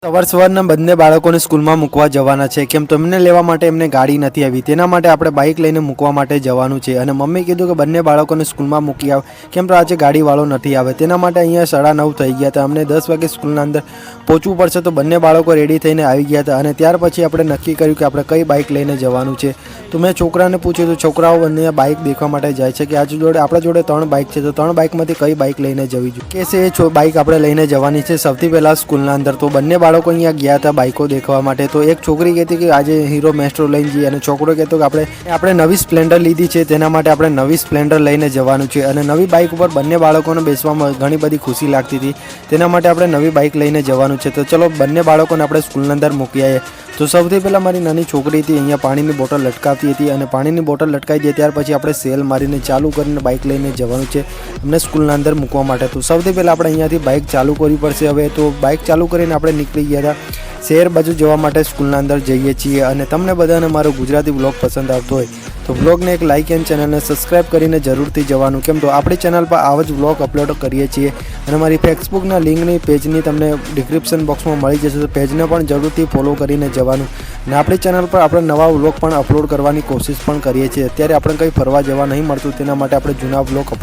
સવારના બંને બાળકોને સ્કૂલમાં મૂકવા જવાના છે કેમ તમને લેવા માટે એમને ગાડી નથી આવી તેના માટે આપણે બાઇક લઈને મૂકવા માટે જવાનું છે અને મમ્મી કીધું કે બંને બાળકોને સ્કૂલમાં મૂકી આવ કેમ તો આજે ગાડીવાળો નથી આવે તેના માટે અહીંયા 9:30 થઈ ગયા હતા અમને 10 વાગે સ્કૂલના અંદર પહોંચવું પડશે તો બંને બાળકો રેડી થઈને આવી ગયા હતા અને ત્યાર પછી આપણે નક્કી કર્યું કે આપણે કઈ બાઇક લઈને જવાનું છે તો મેં છોકરાને પૂછ્યું તો છોકરાઓ બંને બાઇક દેખવા માટે જાય છે કે આપણા જોડે 3 બાઇક છે તો 3 બાઇકમાંથી કઈ બાઇક લઈને જવી જોઈએ કે છે એ બાઇક આપણે લઈને જવાની છે સૌથી પહેલાં સ્કૂલના અંદર તો બંને બાળકો અહીંયા ગયા હતા બાઇકો દેખવા માટે તો એક છોકરી કહેતી કે આજે હીરો મેસ્ટ્રો લઈને જઈએ અને છોકરો કહેતો કે આપણે નવી સ્પ્લેન્ડર લીધી છે તેના માટે આપણે નવી સ્પ્લેન્ડર લઈને જવાનું છે અને નવી બાઇક ઉપર બંને બાળકોને બેસવામાં ઘણી બધી ખુશી લાગતી હતી તેના માટે આપણે નવી બાઇક લઈને જવાનું છે તો ચલો બંને બાળકોને આપણે સ્કૂલના અંદર મૂકી આવીએ તો સૌથી પહેલાં મારી નાની છોકરી હતી અહીંયા પાણીની બોટલ લટકાવતી હતી અને પાણીની બોટલ લટકાવી દે ત્યાર પછી આપણે સેલ મારીને ચાલુ કરીને બાઇક લઈને જવાનું છે અમને સ્કૂલના અંદર મૂકવા માટે તો સૌથી પહેલાં આપણે અહીંયાથી બાઇક ચાલુ કરવી પડશે હવે તો બાઇક ચાલુ કરીને આપણે નીકળી ગયા હતા શહેર બાજુ જવા માટે સ્કૂલના અંદર જઈએ છીએ અને તમને બધાને મારો ગુજરાતી બ્લોગ પસંદ આવતો હોય તો બ્લોગને એક લાઇક એન્ડ ચેનલને સબસ્ક્રાઇબ કરીને જરૂરથી જવાનું કેમ તો આપણી ચેનલ પર આવા જ બ્લોગ અપલોડ કરીએ છીએ અને મારી ફેસબુકના લિંકની પેજની તમને ડિસ્ક્રિપ્શન બોક્સમાં મળી જશે તો પેજને પણ જરૂરથી ફોલો કરીને જવાનું અને આપણી ચેનલ પર આપણે નવા બ્લોગ પણ અપલોડ કરવાની કોશિશ પણ કરીએ છીએ અત્યારે આપણે કંઈ ફરવા જવા નહીં મળતું તેના માટે આપણે જૂના બ્લોગ અપલોડ